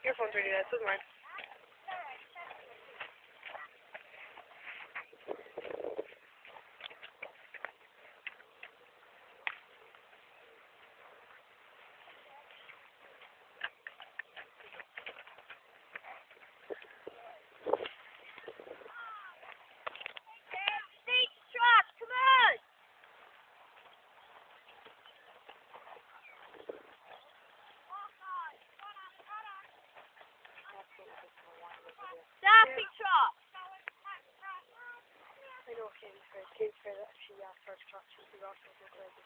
Your phone's really dead, so is mine. Dancing trot! I know Katie's fair. Katie's fair that she asked her to talk to you. She's also so crazy.